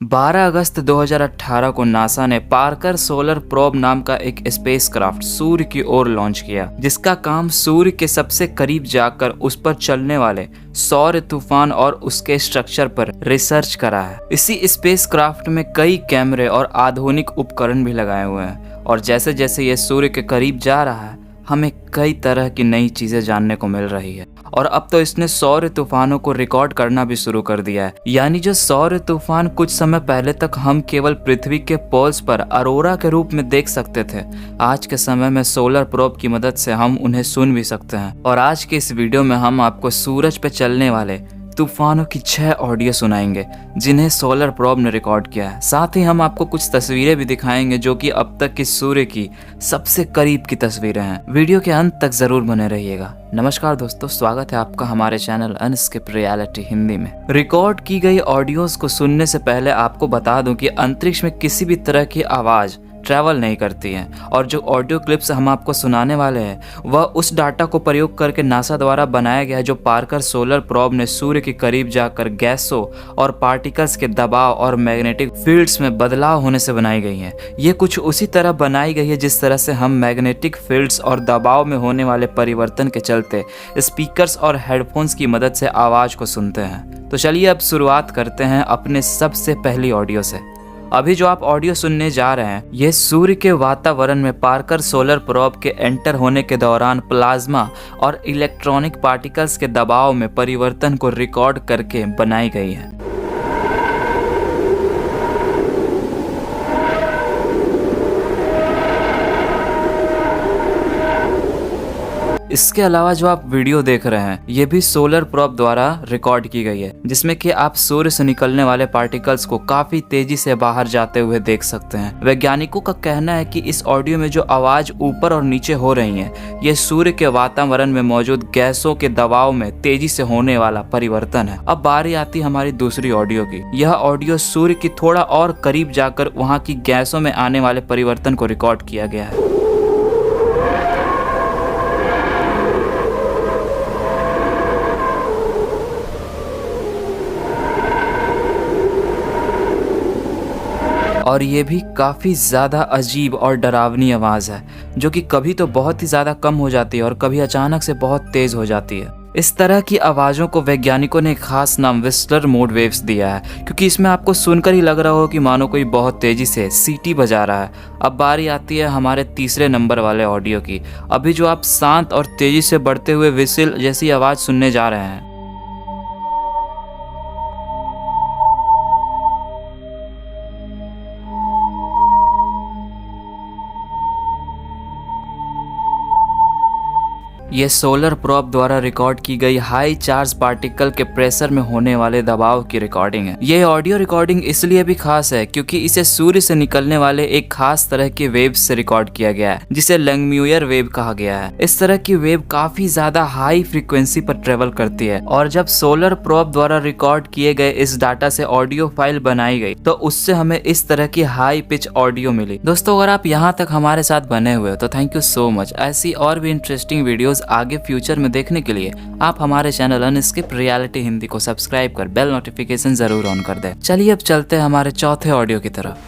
12 अगस्त 2018 को नासा ने Parker solar probe नाम का एक स्पेसक्राफ्ट सूर्य की ओर लॉन्च किया, जिसका काम सूर्य के सबसे करीब जाकर उस पर चलने वाले सौर तूफान और उसके स्ट्रक्चर पर रिसर्च करा है। इसी स्पेसक्राफ्ट में कई कैमरे और आधुनिक उपकरण भी लगाए हुए हैं और जैसे जैसे ये सूर्य के करीब जा रहा है, हमें कई तरह की नई चीजें जानने को मिल रही है। और अब तो इसने सौर तूफानों को रिकॉर्ड करना भी शुरू कर दिया है। यानी जो सौर तूफान कुछ समय पहले तक हम केवल पृथ्वी के पोल्स पर अरोरा के रूप में देख सकते थे, आज के समय में सोलर प्रोब की मदद से हम उन्हें सुन भी सकते हैं। और आज के इस वीडियो में हम आपको सूरज पे चलने वाले तूफानों की 6 ऑडियो सुनाएंगे जिन्हें सोलर प्रोब ने रिकॉर्ड किया है। साथ ही हम आपको कुछ तस्वीरें भी दिखाएंगे जो कि अब तक की सूर्य की सबसे करीब की तस्वीरें हैं। वीडियो के अंत तक जरूर बने रहिएगा। नमस्कार दोस्तों, स्वागत है आपका हमारे चैनल अनस्किप्ड रियलिटी हिंदी में। रिकॉर्ड की गई ऑडियोज को सुनने से पहले आपको बता दूं कि अंतरिक्ष में किसी भी तरह की आवाज ट्रैवल नहीं करती हैं और जो ऑडियो क्लिप्स हम आपको सुनाने वाले हैं वह उस डाटा को प्रयोग करके नासा द्वारा बनाया गया है जो पार्कर सोलर प्रोब ने सूर्य के करीब जाकर गैसों और पार्टिकल्स के दबाव और मैग्नेटिक फील्ड्स में बदलाव होने से बनाई गई हैं। ये कुछ उसी तरह बनाई गई है जिस तरह से हम मैग्नेटिक फील्ड्स और दबाव में होने वाले परिवर्तन के चलते स्पीकर्स और हेडफोन्स की मदद से आवाज को सुनते हैं। तो चलिए अब शुरुआत करते हैं अपने सबसे पहली ऑडियो से। अभी जो आप ऑडियो सुनने जा रहे हैं ये सूर्य के वातावरण में पार्कर सोलर प्रोब के एंटर होने के दौरान प्लाज्मा और इलेक्ट्रॉनिक पार्टिकल्स के दबाव में परिवर्तन को रिकॉर्ड करके बनाई गई है। इसके अलावा जो आप वीडियो देख रहे हैं ये भी सोलर प्रोब द्वारा रिकॉर्ड की गई है, जिसमें कि आप सूर्य से निकलने वाले पार्टिकल्स को काफी तेजी से बाहर जाते हुए देख सकते हैं। वैज्ञानिकों का कहना है कि इस ऑडियो में जो आवाज ऊपर और नीचे हो रही है ये सूर्य के वातावरण में मौजूद गैसों के दबाव में तेजी से होने वाला परिवर्तन है। अब बारी आती हमारी दूसरी ऑडियो की। यह ऑडियो सूर्य की थोड़ा और करीब जाकर वहाँ की गैसों में आने वाले परिवर्तन को रिकॉर्ड किया गया है। और ये भी काफ़ी ज़्यादा अजीब और डरावनी आवाज़ है जो कि कभी तो बहुत ही ज़्यादा कम हो जाती है और कभी अचानक से बहुत तेज़ हो जाती है। इस तरह की आवाज़ों को वैज्ञानिकों ने खास नाम व्हिस्लर मोड वेव्स दिया है, क्योंकि इसमें आपको सुनकर ही लग रहा हो कि मानो कोई बहुत तेज़ी से सीटी बजा रहा है। अब बारी आती है हमारे तीसरे नंबर वाले ऑडियो की। अभी जो आप शांत और तेज़ी से बढ़ते हुए व्हिसल जैसी आवाज़ सुनने जा रहे हैं ये सोलर प्रोब द्वारा रिकॉर्ड की गई हाई चार्ज पार्टिकल के प्रेशर में होने वाले दबाव की रिकॉर्डिंग है। ये ऑडियो रिकॉर्डिंग इसलिए भी खास है क्योंकि इसे सूर्य से निकलने वाले एक खास तरह के वेव से रिकॉर्ड किया गया है जिसे लैंगम्यूयर वेव कहा गया है। इस तरह की वेव काफी ज्यादा हाई फ्रीक्वेंसी पर ट्रेवल करती है और जब सोलर प्रोब द्वारा रिकॉर्ड किए गए इस डाटा से ऑडियो फाइल बनाई गई तो उससे हमें इस तरह की हाई पिच ऑडियो मिली। दोस्तों, अगर आप यहाँ तक हमारे साथ बने हुए हो तो थैंक यू सो मच। ऐसी और भी इंटरेस्टिंग वीडियोस आगे फ्यूचर में देखने के लिए आप हमारे चैनल अनस्किप्ड रियलिटी हिंदी को सब्सक्राइब कर बेल नोटिफिकेशन जरूर ऑन कर दें। चलिए अब चलते हैं हमारे चौथे ऑडियो की तरफ।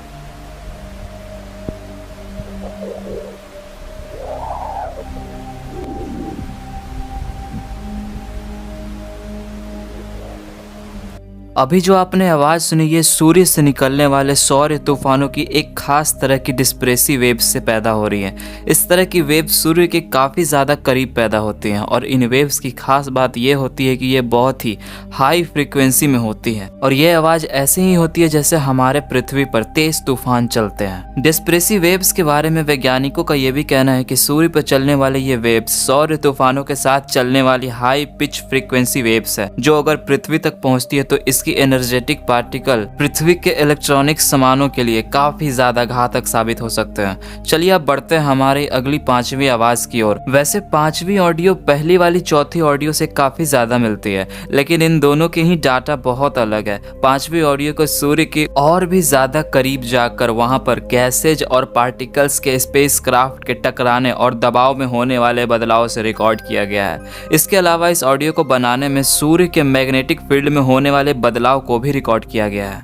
अभी जो आपने आवाज सुनी ये सूर्य से निकलने वाले सौर तूफानों की एक खास तरह की डिस्प्रेसिव वेव्स से पैदा हो रही है। इस तरह की वेव सूर्य के काफ़ी ज़्यादा करीब पैदा होती हैं और इन वेव्स की खास बात ये होती है कि ये बहुत ही हाई फ्रीक्वेंसी में होती है और ये आवाज़ ऐसे ही होती है जैसे हमारे पृथ्वी पर तेज तूफान चलते हैं। डिस्प्रेसिव वेव्स के बारे में वैज्ञानिकों का ये भी कहना है कि सूर्य पर चलने वाले ये वेव्स सौर तूफानों के साथ चलने वाली हाई पिच फ्रीक्वेंसी वेव्स है जो अगर पृथ्वी तक पहुँचती है तो इसकी एनर्जेटिक पार्टिकल पृथ्वी के इलेक्ट्रॉनिक सामानों के लिए काफी ज्यादा घातक साबित हो सकते हैं। चलिए अब बढ़ते हैं हमारी अगली पांचवी आवाज की ओर। वैसे पांचवी ऑडियो पहली वाली चौथी ऑडियो से काफी ज्यादा मिलती है, लेकिन इन दोनों के ही डाटा बहुत अलग है। पांचवी ऑडियो को सूर्य के और भी ज्यादा करीब जाकर वहां पर गैसेज और पार्टिकल्स के स्पेसक्राफ्ट के टकराने और दबाव में होने वाले बदलाव से रिकॉर्ड किया गया है। इसके अलावा इस ऑडियो को बनाने में सूर्य के मैग्नेटिक फील्ड में होने वाले बदलाव को भी रिकॉर्ड किया गया है।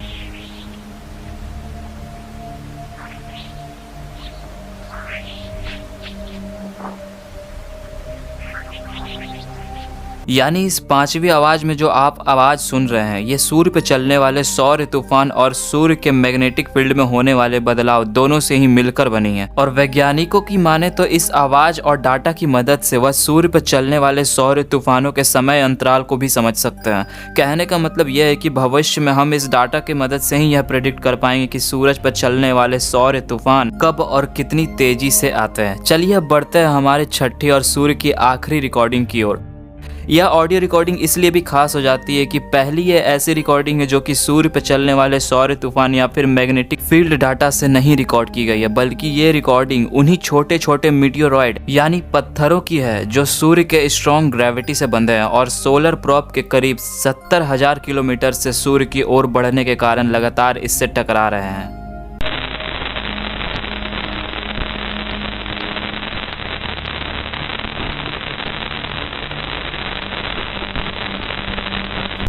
यानी इस पांचवी आवाज में जो आप आवाज सुन रहे हैं ये सूर्य पे चलने वाले सौर तूफान और सूर्य के मैग्नेटिक फील्ड में होने वाले बदलाव दोनों से ही मिलकर बनी है। और वैज्ञानिकों की माने तो इस आवाज और डाटा की मदद से वह सूर्य पर चलने वाले सौर तूफानों के समय अंतराल को भी समझ सकते हैं। कहने का मतलब यह है कि भविष्य में हम इस डाटा की मदद से ही यह प्रेडिक्ट कर पाएंगे कि सूरज पर चलने वाले सौर तूफान कब और कितनी तेजी से आते हैं। चलिए अब बढ़ते हैं हमारे छठी और सूर्य की आखिरी रिकॉर्डिंग की ओर। यह ऑडियो रिकॉर्डिंग इसलिए भी खास हो जाती है कि पहली ये ऐसी रिकॉर्डिंग है जो कि सूर्य पर चलने वाले सौर तूफान या फिर मैग्नेटिक फील्ड डाटा से नहीं रिकॉर्ड की गई है, बल्कि ये रिकॉर्डिंग उन्हीं छोटे छोटे मीटियोरॉइड यानी पत्थरों की है जो सूर्य के स्ट्रॉन्ग ग्रेविटी से बंधे हैं और सोलर प्रोब के करीब 70,000 किलोमीटर से सूर्य की ओर बढ़ने के कारण लगातार इससे टकरा रहे हैं।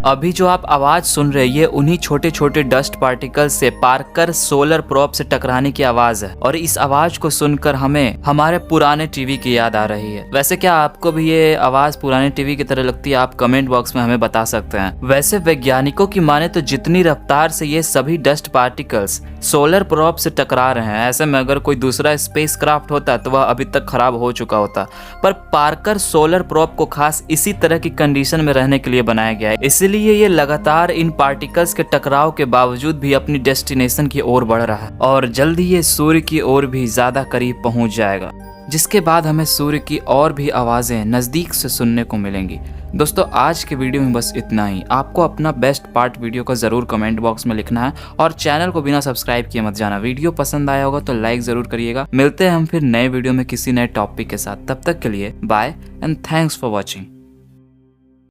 अभी जो आप आवाज सुन रहे हैं ये उन्हीं छोटे छोटे डस्ट पार्टिकल से पार्कर सोलर प्रोब से टकराने की आवाज है और इस आवाज को सुनकर हमें हमारे पुराने टीवी की याद आ रही है। वैसे क्या आपको भी ये आवाज पुराने टीवी की तरह लगती है? आप कमेंट बॉक्स में हमें बता सकते हैं। वैसे वैज्ञानिकों की माने तो जितनी रफ्तार से ये सभी डस्ट पार्टिकल्स सोलर प्रोब से टकरा रहे हैं, ऐसे में अगर कोई दूसरा स्पेसक्राफ्ट होता तो वह अभी तक खराब हो चुका होता। पर पार्कर सोलर प्रोब को खास इसी तरह की कंडीशन में रहने के लिए बनाया गया है, इसलिए ये लगातार इन पार्टिकल्स के टकराव के बावजूद भी अपनी डेस्टिनेशन की ओर बढ़ रहा है और जल्दी ये सूर्य की ओर भी ज्यादा करीब पहुंच जाएगा, जिसके बाद हमें सूर्य की और भी आवाजें नजदीक से सुनने को मिलेंगी। दोस्तों आज के वीडियो में बस इतना ही। आपको अपना बेस्ट पार्ट वीडियो को जरूर कमेंट बॉक्स में लिखना है और चैनल को बिना सब्सक्राइब किए मत जाना। वीडियो पसंद आया होगा तो लाइक जरूर करिएगा। मिलते हैं हम फिर नए वीडियो में किसी नए टॉपिक के साथ। तब तक के लिए bye and thanks for watching.